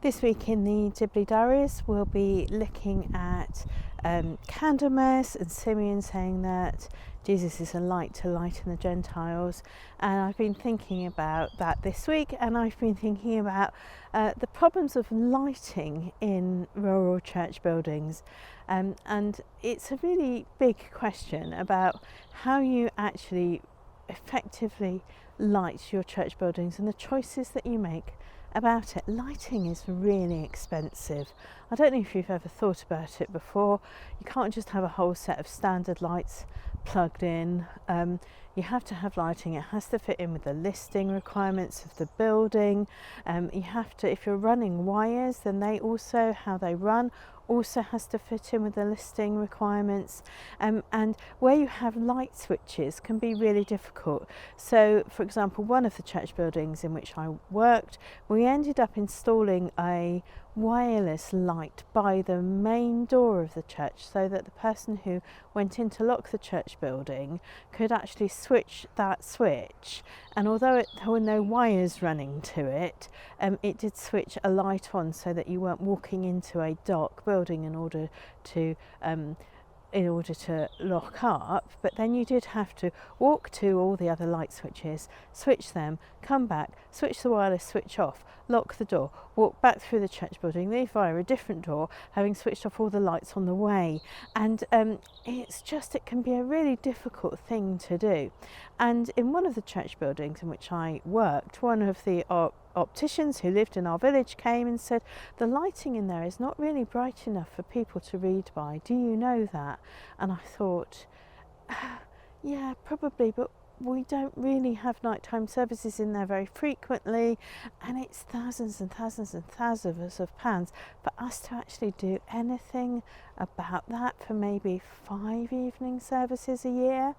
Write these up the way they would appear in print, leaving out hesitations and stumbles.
This week in the Dibley Diaries we'll be looking at Candlemas and Simeon saying that Jesus is a light to lighten the Gentiles, and I've been thinking about that this week, and I've been thinking about the problems of lighting in rural church buildings, and it's a really big question about how you actually effectively light your church buildings and the choices that you make about it. Lighting is really expensive. I don't know if you've ever thought about it before. You can't just have a whole set of standard lights plugged in. You have to have lighting. It has to fit in with the listing requirements of the building. You have to, if you're running wires, then they also, how they run also has to fit in with the listing requirements, and where you have light switches can be really difficult. So for example, one of the church buildings in which I worked, we ended up installing a wireless light by the main door of the church so that the person who went in to lock the church building could actually switch that switch, and although there were no wires running to it, it did switch a light on so that you weren't walking into a dark building in order to lock up, but then you did have to walk to all the other light switches, switch them, come back, switch the wireless switch off, lock the door, walk back through the church building, leave via a different door, having switched off all the lights on the way. And it can be a really difficult thing to do. And in one of the church buildings in which I worked, one of the opticians who lived in our village came and said, the lighting in there is not really bright enough for people to read by. Do you know that? And I thought, yeah, probably, but we don't really have nighttime services in there very frequently, and it's thousands and thousands and thousands of pounds for us to actually do anything about that for maybe 5 evening services a year.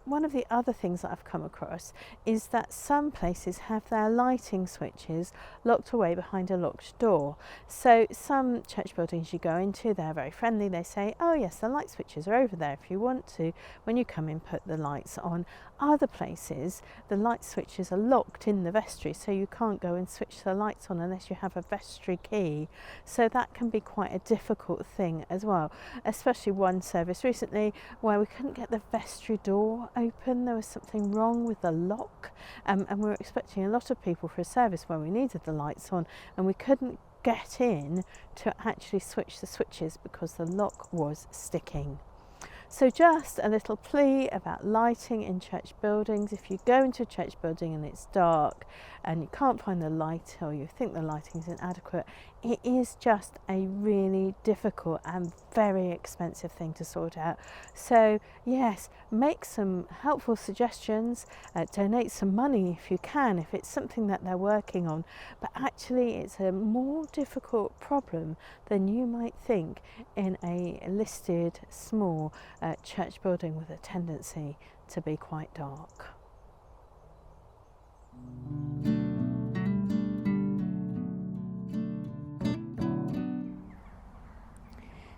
One of the other things that I've come across is that some places have their lighting switches locked away behind a locked door. So some church buildings you go into, they're very friendly. They say, oh yes, the light switches are over there if you want to, when you come in, put the lights on. Other places, the light switches are locked in the vestry, so you can't go and switch the lights on unless you have a vestry key. So that can be quite a difficult thing as well, especially one service recently where we couldn't get the vestry door open. There was something wrong with the lock, and we were expecting a lot of people for a service where we needed the lights on, and we couldn't get in to actually switch the switches because the lock was sticking. So just a little plea about lighting in church buildings. If you go into a church building and it's dark and you can't find the light, or you think the lighting is inadequate, it is just a really difficult and very expensive thing to sort out. So yes, make some helpful suggestions, donate some money if you can, if it's something that they're working on, but actually it's a more difficult problem than you might think in a listed small church building with a tendency to be quite dark.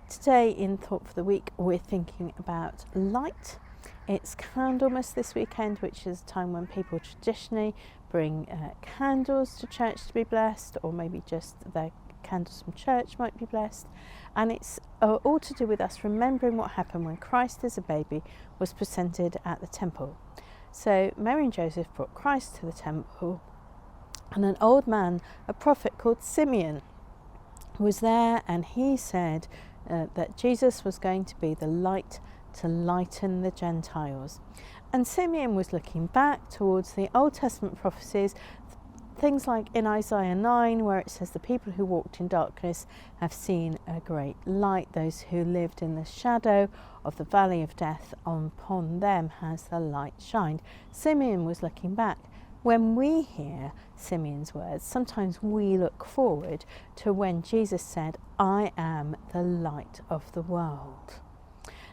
Today in Thought for the Week we're thinking about light. It's Candlemas this weekend, which is a time when people traditionally bring candles to church to be blessed, or maybe just their candles from church might be blessed, and it's all to do with us remembering what happened when Christ as a baby was presented at the temple. So Mary and Joseph brought Christ to the temple, and an old man, a prophet called Simeon, was there, and he said that Jesus was going to be the light to lighten the Gentiles. And Simeon was looking back towards the Old Testament prophecies, things like in Isaiah 9, where it says the people who walked in darkness have seen a great light. Those who lived in the shadow of the valley of death, upon them has the light shined. Simeon was looking back. When we hear Simeon's words, sometimes we look forward to when Jesus said, I am the light of the world.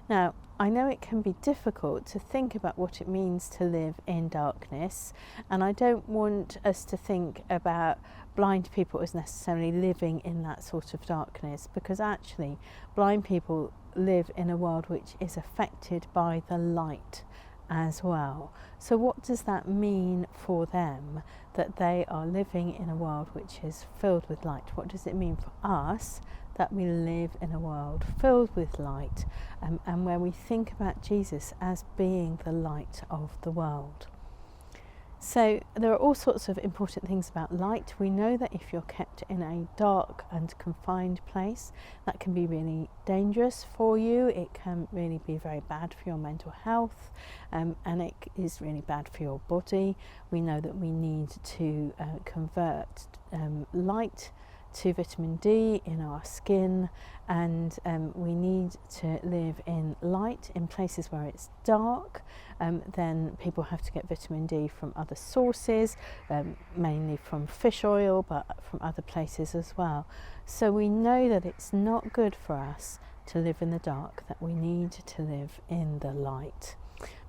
Now, I know it can be difficult to think about what it means to live in darkness, and I don't want us to think about blind people as necessarily living in that sort of darkness, because actually blind people live in a world which is affected by the light as well. So what does that mean for them, that they are living in a world which is filled with light? What does it mean for us that we live in a world filled with light, and where we think about Jesus as being the light of the world? So there are all sorts of important things about light. We know that if you're kept in a dark and confined place, that can be really dangerous for you. It can really be very bad for your mental health, and it is really bad for your body. We know that we need to convert light to vitamin D in our skin, and we need to live in light in places where it's dark. Then people have to get vitamin D from other sources, mainly from fish oil, but from other places as well. So we know that it's not good for us to live in the dark, that we need to live in the light.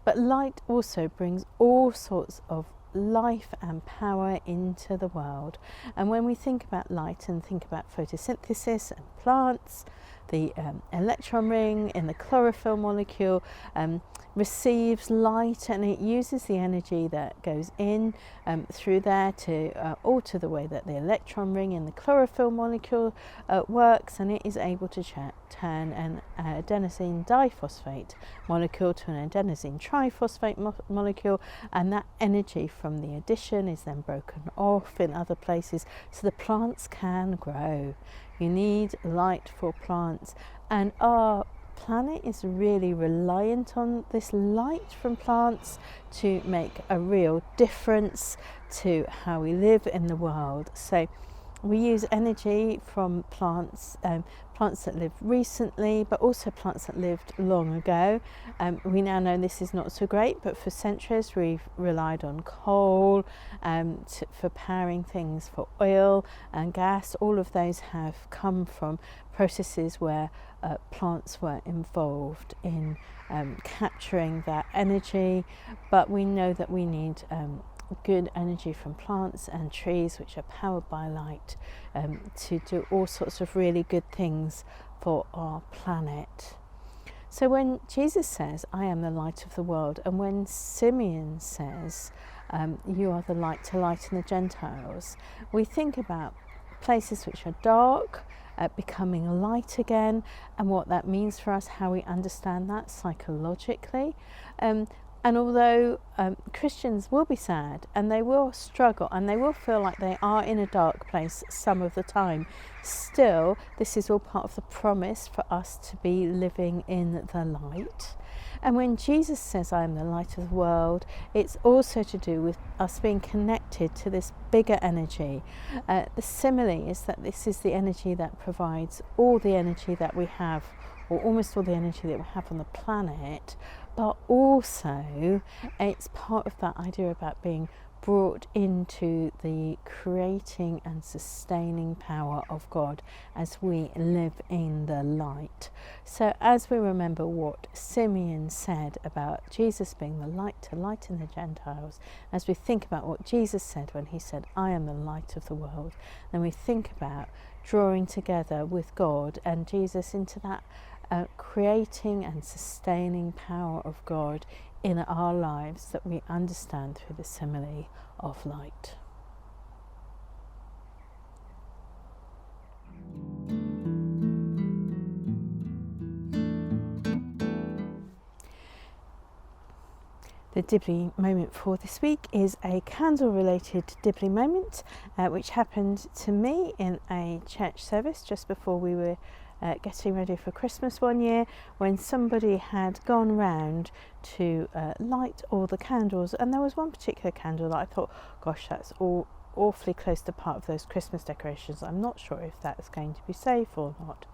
But light also brings all sorts of life and power into the world. And when we think about light and think about photosynthesis and plants, the electron ring in the chlorophyll molecule receives light, and it uses the energy that goes in through there to alter the way that the electron ring in the chlorophyll molecule works, and it is able to turn an adenosine diphosphate molecule to an adenosine triphosphate molecule, and that energy from the addition is then broken off in other places so the plants can grow. You need light for plants, and our planet is really reliant on this light from plants to make a real difference to how we live in the world. So we use energy from plants, plants that lived recently, but also plants that lived long ago. We now know this is not so great, but for centuries we've relied on coal for powering things, for oil and gas. All of those have come from processes where plants were involved in capturing that energy, but we know that we need good energy from plants and trees, which are powered by light, to do all sorts of really good things for our planet. So when Jesus says, I am the light of the world, and when Simeon says, you are the light to lighten the Gentiles, we think about places which are dark becoming light again, and what that means for us, how we understand that psychologically. And although Christians will be sad and they will struggle and they will feel like they are in a dark place some of the time, still this is all part of the promise for us to be living in the light. And when Jesus says, I am the light of the world, it's also to do with us being connected to this bigger energy. The simile is that this is the energy that provides all the energy that we have, or almost all the energy that we have on the planet, but also it's part of that idea about being brought into the creating and sustaining power of God as we live in the light. So as we remember what Simeon said about Jesus being the light to lighten the Gentiles, as we think about what Jesus said when he said, I am the light of the world, then we think about drawing together with God and Jesus into that creating and sustaining power of God in our lives that we understand through the simile of light. The Dibley moment for this week is a candle-related Dibley moment, which happened to me in a church service just before we were getting ready for Christmas one year, when somebody had gone round to light all the candles, and there was one particular candle that I thought, gosh, that's awfully close to part of those Christmas decorations. I'm not sure if that's going to be safe or not.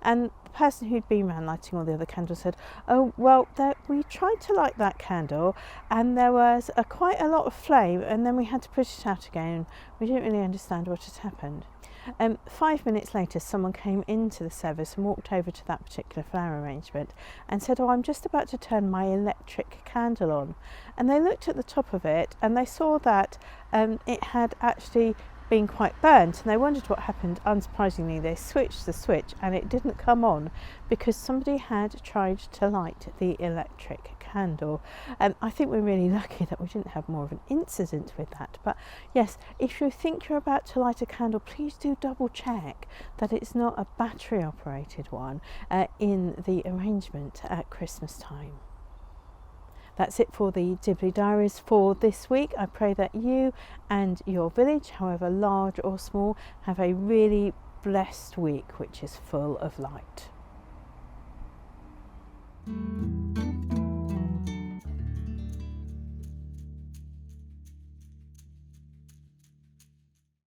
And the person who'd been around lighting all the other candles said, oh, well, we tried to light that candle and there was quite a lot of flame, and then we had to put it out again. We didn't really understand what had happened. 5 minutes later, someone came into the service and walked over to that particular flower arrangement and said, oh, I'm just about to turn my electric candle on. And they looked at the top of it and they saw that it had actually been quite burnt, and they wondered what happened. Unsurprisingly, they switched the switch and it didn't come on because somebody had tried to light the electric candle. I think we're really lucky that we didn't have more of an incident with that. But yes, if you think you're about to light a candle, please do double check that it's not a battery operated one in the arrangement at Christmas time. That's it for the Dibley Diaries for this week. I pray that you and your village, however large or small, have a really blessed week which is full of light.